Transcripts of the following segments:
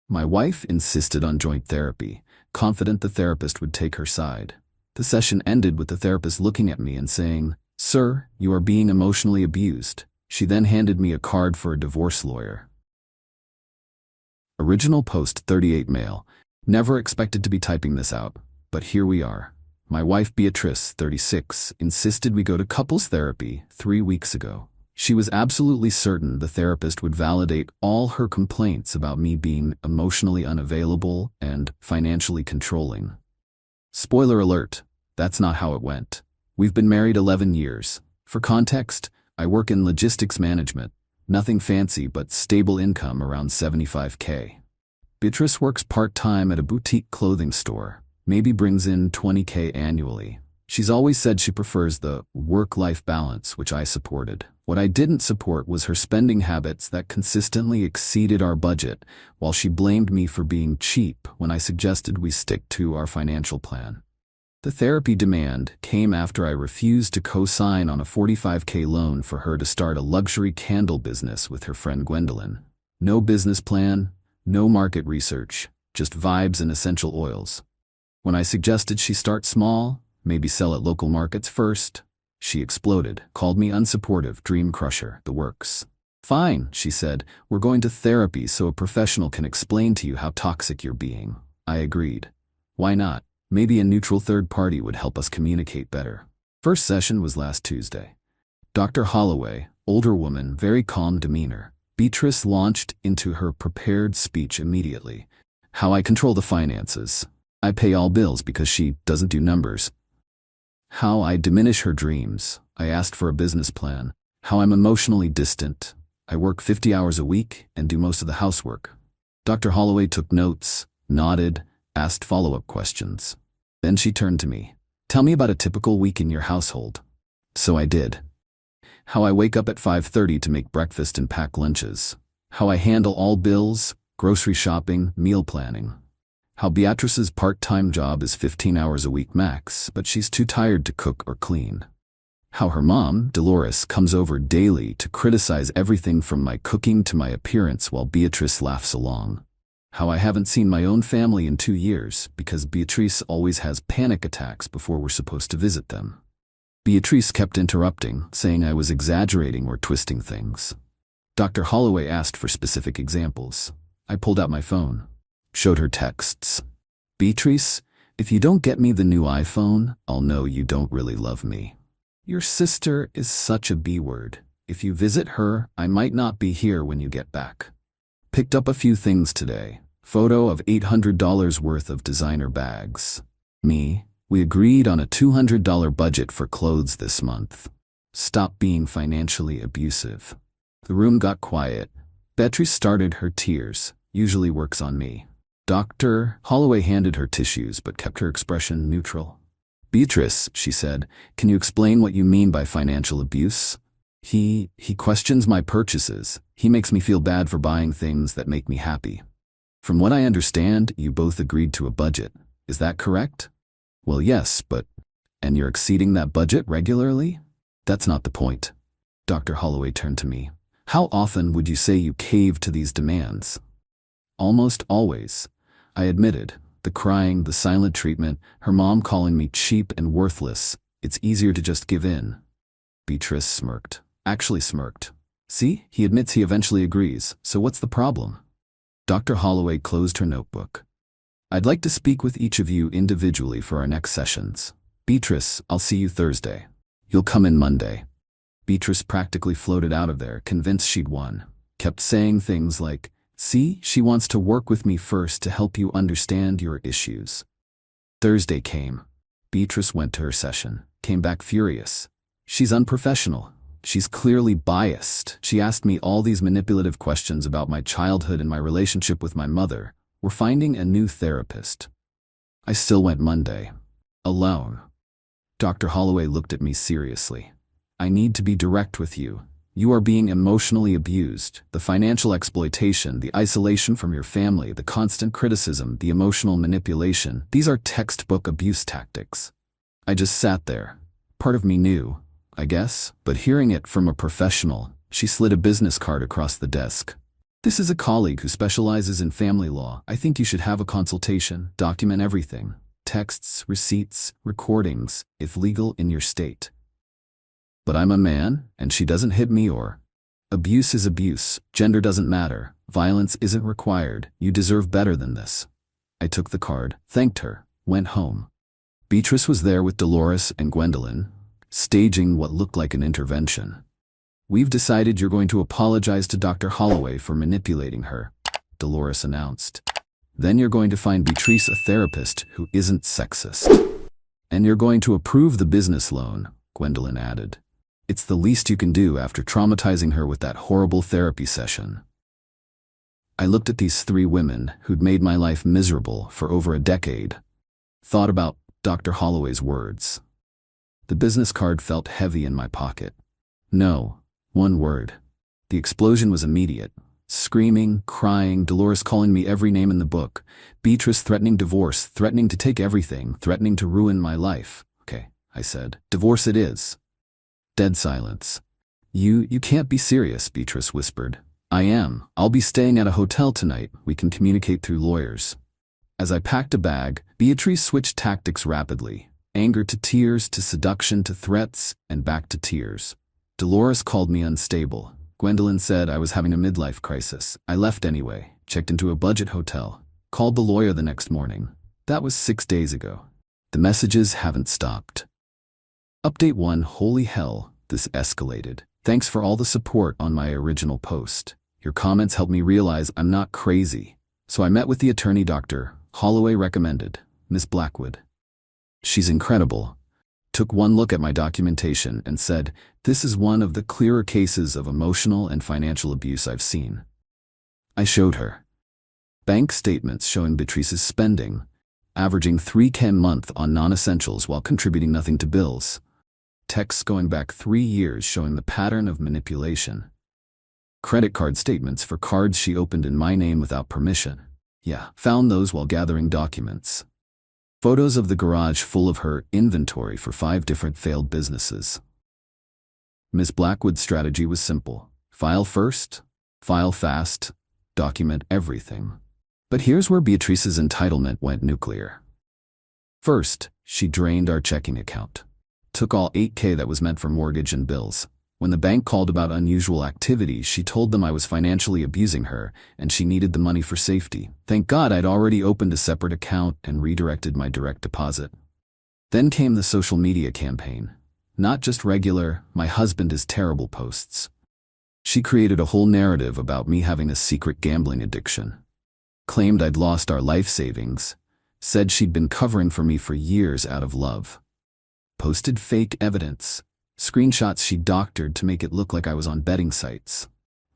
My wife insisted on joint therapy, confident the therapist would take her side. The session ended with the therapist looking at me and saying, "Sir, you are being emotionally abused." She then handed me a card for a divorce lawyer. Original post 38 male. Never expected to be typing this out, but here we are. My wife Beatrice, 36, insisted we go to couples therapy 3 weeks ago. She was absolutely certain the therapist would validate all her complaints about me being emotionally unavailable and financially controlling. Spoiler alert, that's not how it went. We've been married 11 years. For context, I work in logistics management. Nothing fancy but stable income around $75K. Beatrice works part-time at a boutique clothing store, maybe brings in $20K annually. She's always said she prefers the work-life balance, which I supported. What I didn't support was her spending habits that consistently exceeded our budget, while she blamed me for being cheap when I suggested we stick to our financial plan. The therapy demand came after I refused to co-sign on a $45K loan for her to start a luxury candle business with her friend Gwendolyn. No business plan, no market research, just vibes and essential oils. When I suggested she start small, maybe sell at local markets first, she exploded, called me unsupportive, dream crusher, the works. "Fine," she said, "we're going to therapy so a professional can explain to you how toxic you're being." I agreed. Why not? Maybe a neutral third party would help us communicate better. First session was last Tuesday. Dr. Holloway, older woman, very calm demeanor. Beatrice launched into her prepared speech immediately. How I control the finances. I pay all bills because she doesn't do numbers. How I diminish her dreams. I asked for a business plan. How I'm emotionally distant. I work 50 hours a week and do most of the housework. Dr. Holloway took notes, nodded, asked follow-up questions. Then she turned to me. "Tell me about a typical week in your household." So I did. How I wake up at 5:30 to make breakfast and pack lunches. How I handle all bills, grocery shopping, meal planning. How Beatrice's part-time job is 15 hours a week max, but she's too tired to cook or clean. How her mom, Dolores, comes over daily to criticize everything from my cooking to my appearance while Beatrice laughs along. How I haven't seen my own family in 2 years because Beatrice always has panic attacks before we're supposed to visit them. Beatrice kept interrupting, saying I was exaggerating or twisting things. Dr. Holloway asked for specific examples. I pulled out my phone, showed her texts. "Beatrice, if you don't get me the new iPhone, I'll know you don't really love me. Your sister is such a B-word. If you visit her, I might not be here when you get back. Picked up a few things today. Photo of $800 worth of designer bags. Me, we agreed on a $200 budget for clothes this month. Stop being financially abusive." The room got quiet. Beatrice started her tears, usually works on me. Dr. Holloway handed her tissues but kept her expression neutral. "Beatrice," she said, "can you explain what you mean by financial abuse? He questions my purchases. He makes me feel bad for buying things that make me happy. From what I understand, you both agreed to a budget. Is that correct?" "Well, yes, but... And you're exceeding that budget regularly?" "That's not the point." Dr. Holloway turned to me. "How often would you say you cave to these demands?" "Almost always," I admitted. The crying, the silent treatment, her mom calling me cheap and worthless. It's easier to just give in. Beatrice smirked. Actually smirked. "See, he admits he eventually agrees, so what's the problem?" Dr. Holloway closed her notebook. "I'd like to speak with each of you individually for our next sessions. Beatrice, I'll see you Thursday. You'll come in Monday." Beatrice practically floated out of there, convinced she'd won. Kept saying things like, "See, she wants to work with me first to help you understand your issues." Thursday came. Beatrice went to her session, came back furious. She's unprofessional. She's clearly biased. She asked me all these manipulative questions about my childhood and my relationship with my mother. We're finding a new therapist. I still went Monday. Alone. Dr. Holloway looked at me seriously. "I need to be direct with you. You are being emotionally abused. The financial exploitation, the isolation from your family, the constant criticism, the emotional manipulation, these are textbook abuse tactics." I just sat there. Part of me knew, I guess, but hearing it from a professional, she slid a business card across the desk. This is a colleague who specializes in family law. I think you should have a consultation, document everything. Texts, receipts, recordings, if legal in your state. But I'm a man, and she doesn't hit me or... Abuse is abuse. Gender doesn't matter. Violence isn't required. You deserve better than this. I took the card, thanked her, went home. Beatrice was there with Dolores and Gwendolyn, staging what looked like an intervention. We've decided you're going to apologize to Dr. Holloway for manipulating her, Dolores announced. Then you're going to find Beatrice a therapist who isn't sexist. And you're going to approve the business loan, Gwendolyn added. It's the least you can do after traumatizing her with that horrible therapy session. I looked at these three women who'd made my life miserable for over a decade. Thought about Dr. Holloway's words. The business card felt heavy in my pocket. No, one word. The explosion was immediate. Screaming, crying, Dolores calling me every name in the book, Beatrice threatening divorce, threatening to take everything, threatening to ruin my life. Okay, I said. Divorce it is. Dead silence. You can't be serious, Beatrice whispered. I am. I'll be staying at a hotel tonight. We can communicate through lawyers. As I packed a bag, Beatrice switched tactics rapidly. Anger to tears, to seduction, to threats, and back to tears. Dolores called me unstable. Gwendolyn said I was having a midlife crisis. I left anyway, checked into a budget hotel, called the lawyer the next morning. That was 6 days ago. The messages haven't stopped. Update 1. Holy hell, this escalated. Thanks for all the support on my original post. Your comments helped me realize I'm not crazy. So I met with the attorney Dr. Holloway recommended, Miss Blackwood. She's incredible. Took one look at my documentation and said, this is one of the clearer cases of emotional and financial abuse I've seen. I showed her bank statements showing Beatrice's spending, averaging $3,000 a month on non-essentials while contributing nothing to bills. Texts going back 3 years showing the pattern of manipulation. Credit card statements for cards she opened in my name without permission. Yeah, found those while gathering documents. Photos of the garage full of her inventory for 5 different failed businesses. Miss Blackwood's strategy was simple. File first, file fast, document everything. But here's where Beatrice's entitlement went nuclear. First, she drained our checking account. Took all $8,000 that was meant for mortgage and bills. When the bank called about unusual activity, she told them I was financially abusing her and she needed the money for safety. Thank God I'd already opened a separate account and redirected my direct deposit. Then came the social media campaign. Not just regular, my husband is terrible posts. She created a whole narrative about me having a secret gambling addiction. Claimed I'd lost our life savings. Said she'd been covering for me for years out of love. Posted fake evidence. Screenshots she doctored to make it look like I was on betting sites.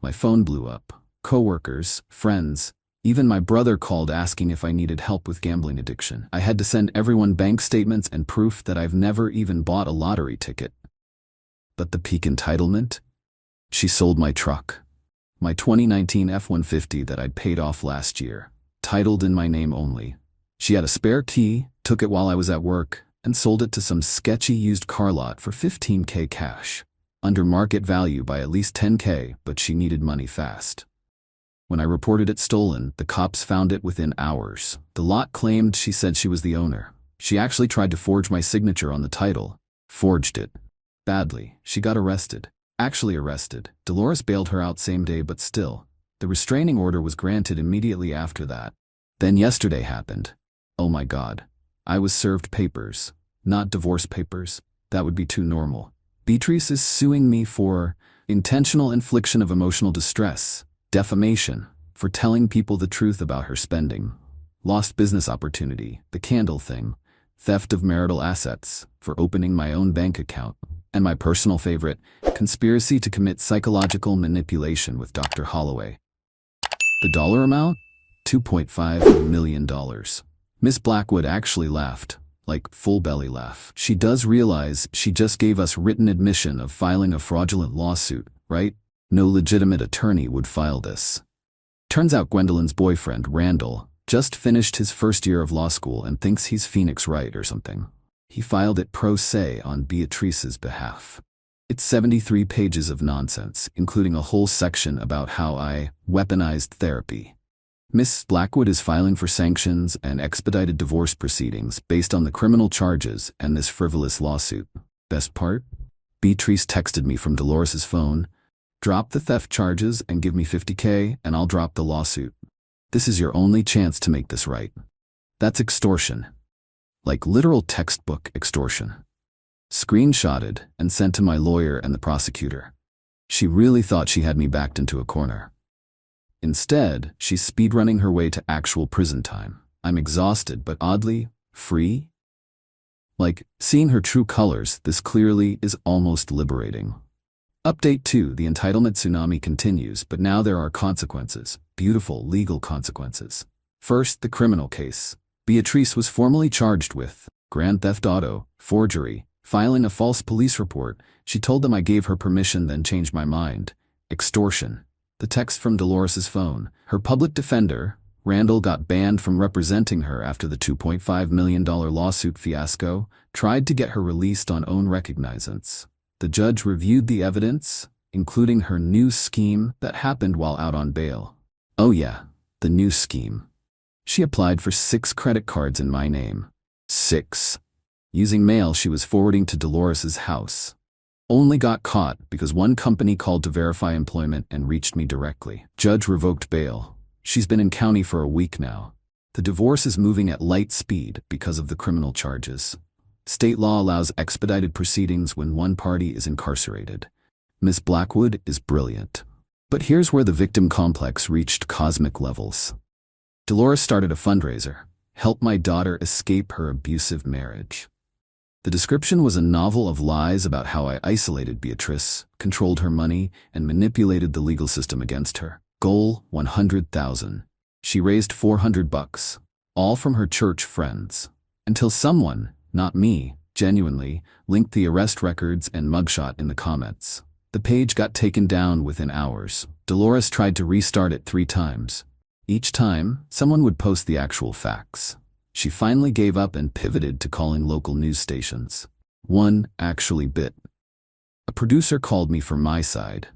My phone blew up. Coworkers, friends, even my brother called asking if I needed help with gambling addiction. I had to send everyone bank statements and proof that I've never even bought a lottery ticket. But the peak entitlement? She sold my truck. My 2019 F-150 that I'd paid off last year, titled in my name only. She had a spare key, took it while I was at work, and sold it to some sketchy used car lot for $15,000 cash, under market value by at least $10,000, but she needed money fast. When I reported it stolen, the cops found it within hours. The lot claimed she said she was the owner. She actually tried to forge my signature on the title. Forged it. Badly. She got arrested. Actually arrested. Dolores bailed her out same day, but still. The restraining order was granted immediately after that. Then yesterday happened. Oh my God. I was served papers. Not divorce papers. That would be too normal. Beatrice is suing me for intentional infliction of emotional distress, defamation, for telling people the truth about her spending, lost business opportunity, the candle thing, theft of marital assets, for opening my own bank account, and my personal favorite, conspiracy to commit psychological manipulation with Dr. Holloway. The dollar amount? $2.5 million. Miss Blackwood actually laughed, like full belly laugh. She does realize she just gave us written admission of filing a fraudulent lawsuit, right? No legitimate attorney would file this. Turns out Gwendolyn's boyfriend, Randall, just finished his first year of law school and thinks he's Phoenix Wright or something. He filed it pro se on Beatrice's behalf. It's 73 pages of nonsense, including a whole section about how I weaponized therapy. Miss Blackwood is filing for sanctions and expedited divorce proceedings based on the criminal charges and this frivolous lawsuit. Best part? Beatrice texted me from Dolores's phone, "Drop the theft charges and give me $50K and I'll drop the lawsuit. This is your only chance to make this right." That's extortion. Like literal textbook extortion. Screenshotted and sent to my lawyer and the prosecutor. She really thought she had me backed into a corner. Instead, she's speedrunning her way to actual prison time. I'm exhausted, but oddly, free? Like, seeing her true colors, this clearly is almost liberating. Update 2, the entitlement tsunami continues, but now there are consequences. Beautiful legal consequences. First, the criminal case. Beatrice was formally charged with grand theft auto, forgery, filing a false police report. She told them I gave her permission, then changed my mind. Extortion. The text from Dolores's phone. Her public defender, Randall, got banned from representing her after the $2.5 million lawsuit fiasco, tried to get her released on own recognizance. The judge reviewed the evidence, including her new scheme that happened while out on bail. Oh yeah, the new scheme. She applied for 6 credit cards in my name. 6. Using mail she was forwarding to Dolores's house. Only got caught because one company called to verify employment and reached me directly. Judge revoked bail. She's been in county for a week now. The divorce is moving at light speed because of the criminal charges. State law allows expedited proceedings when one party is incarcerated. Miss Blackwood is brilliant. But here's where the victim complex reached cosmic levels. Dolores started a fundraiser, "Help my daughter escape her abusive marriage." The description was a novel of lies about how I isolated Beatrice, controlled her money, and manipulated the legal system against her. Goal, $100,000. She raised $400, all from her church friends. Until someone, not me, genuinely, linked the arrest records and mugshot in the comments. The page got taken down within hours. Dolores tried to restart it 3 times. Each time, someone would post the actual facts. She finally gave up and pivoted to calling local news stations. One actually bit. A producer called me from my side.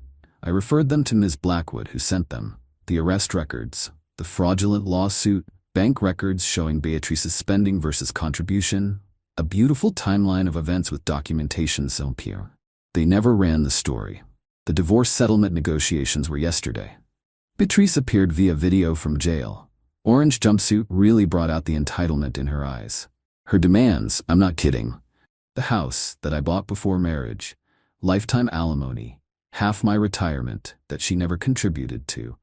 I referred them to Ms. Blackwood, who sent them. The arrest records, the fraudulent lawsuit, bank records showing Beatrice's spending versus contribution, a beautiful timeline of events with documentation so pure. They never ran the story. The divorce settlement negotiations were yesterday. Beatrice appeared via video from jail. Orange jumpsuit really brought out the entitlement in her eyes. Her demands, I'm not kidding. The house that I bought before marriage, lifetime alimony, half my retirement that she never contributed to,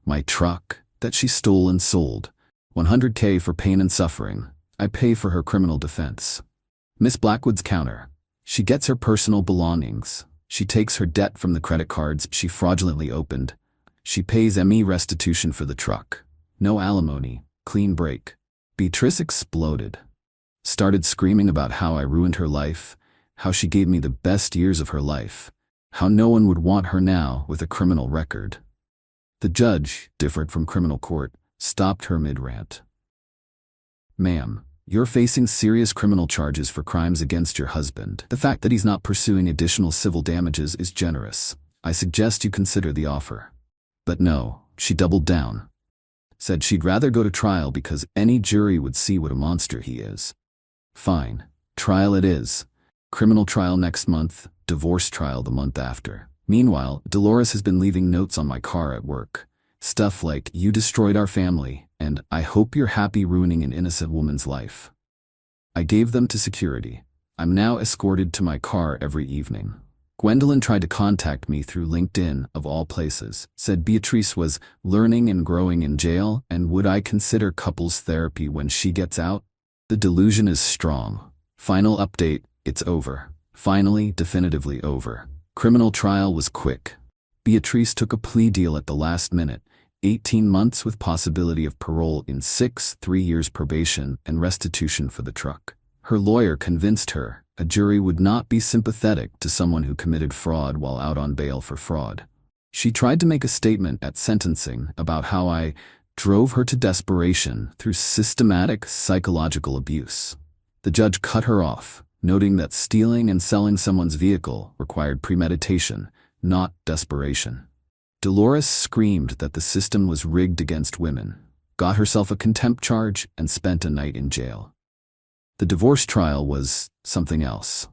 my truck that she stole and sold, $100K for pain and suffering. I pay for her criminal defense. Miss Blackwood's counter. She gets her personal belongings. She takes her debt from the credit cards she fraudulently opened. She pays ME restitution for the truck. No alimony, clean break. Beatrice exploded. Started screaming about how I ruined her life, how she gave me the best years of her life, how no one would want her now with a criminal record. The judge, different from criminal court, stopped her mid-rant. "Ma'am, you're facing serious criminal charges for crimes against your husband. The fact that he's not pursuing additional civil damages is generous. I suggest you consider the offer." But no, she doubled down. Said she'd rather go to trial because any jury would see what a monster he is. Fine, trial it is. Criminal trial next month, divorce trial the month after. Meanwhile, Dolores has been leaving notes on my car at work. Stuff like, "You destroyed our family," and "I hope you're happy ruining an innocent woman's life." I gave them to security. I'm now escorted to my car every evening. Gwendolyn tried to contact me through LinkedIn, of all places, said Beatrice was learning and growing in jail, and would I consider couples therapy when she gets out? The delusion is strong. Final update, it's over. Finally, definitively over. Criminal trial was quick. Beatrice took a plea deal at the last minute, 18 months with possibility of parole in 6, 3 years probation, and restitution for the truck. Her lawyer convinced her a jury would not be sympathetic to someone who committed fraud while out on bail for fraud. She tried to make a statement at sentencing about how I drove her to desperation through systematic psychological abuse. The judge cut her off. noting that stealing and selling someone's vehicle required premeditation, not desperation. Dolores screamed that the system was rigged against women, got herself a contempt charge, and spent a night in jail. The divorce trial was something else.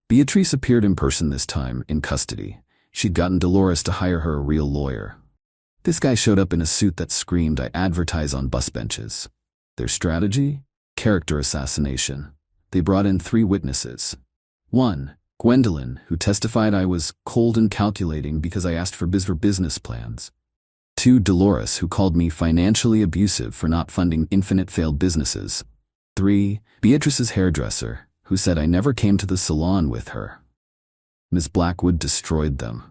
Beatrice appeared in person this time, in custody. She'd gotten Dolores to hire her a real lawyer. This guy showed up in a suit that screamed, "I advertise on bus benches." Their strategy? Character assassination. They brought in 3 witnesses. 1. Gwendolyn, who testified I was cold and calculating because I asked for business plans. 2. Dolores, who called me financially abusive for not funding infinite failed businesses. 3. Beatrice's hairdresser, who said I never came to the salon with her. Ms. Blackwood destroyed them.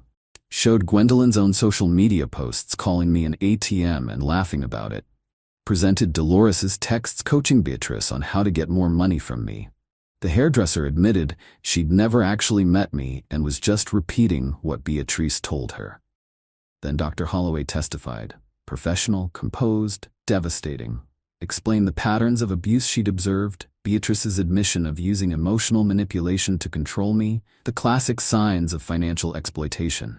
Showed Gwendolyn's own social media posts calling me an ATM and laughing about it. Presented Dolores's texts coaching Beatrice on how to get more money from me. The hairdresser admitted she'd never actually met me and was just repeating what Beatrice told her. Then Dr. Holloway testified, professional, composed, devastating. Explained the patterns of abuse she'd observed, Beatrice's admission of using emotional manipulation to control me, the classic signs of financial exploitation.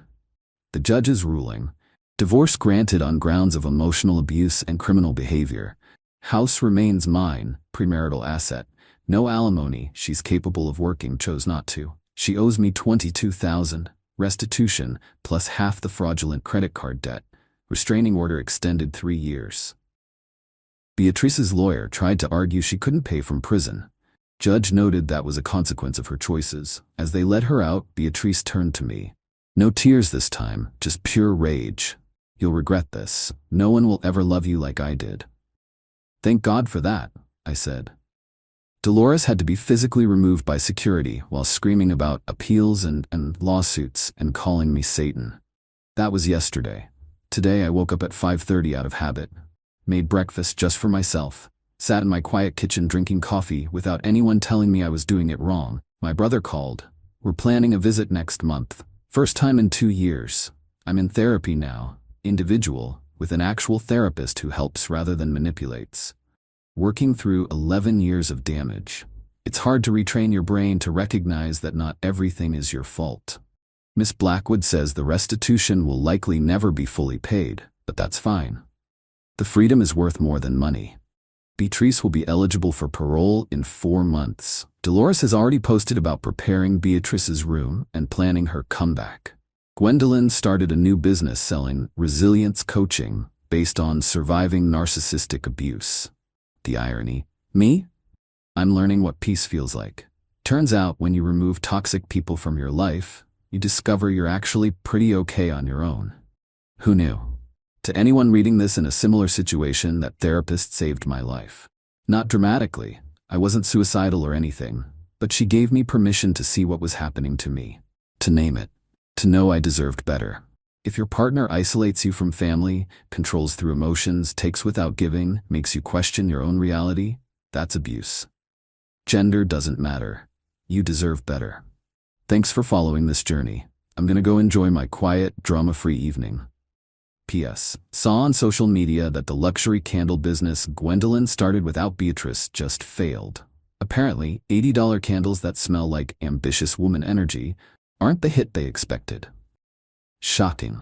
The judge's ruling: divorce granted on grounds of emotional abuse and criminal behavior. House remains mine, premarital asset. No alimony, she's capable of working, chose not to. She owes me $22,000, restitution, plus half the fraudulent credit card debt. Restraining order extended 3 years. Beatrice's lawyer tried to argue she couldn't pay from prison. Judge noted that was a consequence of her choices. As they let her out, Beatrice turned to me. No tears this time, just pure rage. You'll regret this. No one will ever love you like I did. Thank God for that, I said. Dolores had to be physically removed by security while screaming about appeals and lawsuits and calling me Satan. That was yesterday. Today I woke up at 5:30 out of habit. Made breakfast just for myself. Sat in my quiet kitchen drinking coffee without anyone telling me I was doing it wrong. My brother called. We're planning a visit next month. First time in 2 years. I'm in therapy now. Individual, with an actual therapist who helps rather than manipulates. Working through 11 years of damage. It's hard to retrain your brain to recognize that not everything is your fault. Miss Blackwood says the restitution will likely never be fully paid, but that's fine. The freedom is worth more than money. Beatrice will be eligible for parole in 4 months. Dolores has already posted about preparing Beatrice's room and planning her comeback. Gwendolyn started a new business selling resilience coaching based on surviving narcissistic abuse. The irony. Me? I'm learning what peace feels like. Turns out when you remove toxic people from your life, you discover you're actually pretty okay on your own. Who knew? To anyone reading this in a similar situation, that therapist saved my life. Not dramatically. I wasn't suicidal or anything, but she gave me permission to see what was happening to me. To name it. To know I deserved better. If your partner isolates you from family, controls through emotions, takes without giving, makes you question your own reality, that's abuse. Gender doesn't matter. You deserve better. Thanks for following this journey. I'm gonna go enjoy my quiet, drama-free evening. P.S. Saw on social media that the luxury candle business Gwendolyn started without Beatrice just failed. Apparently, $80 candles that smell like ambitious woman energy aren't the hit they expected. Shocking.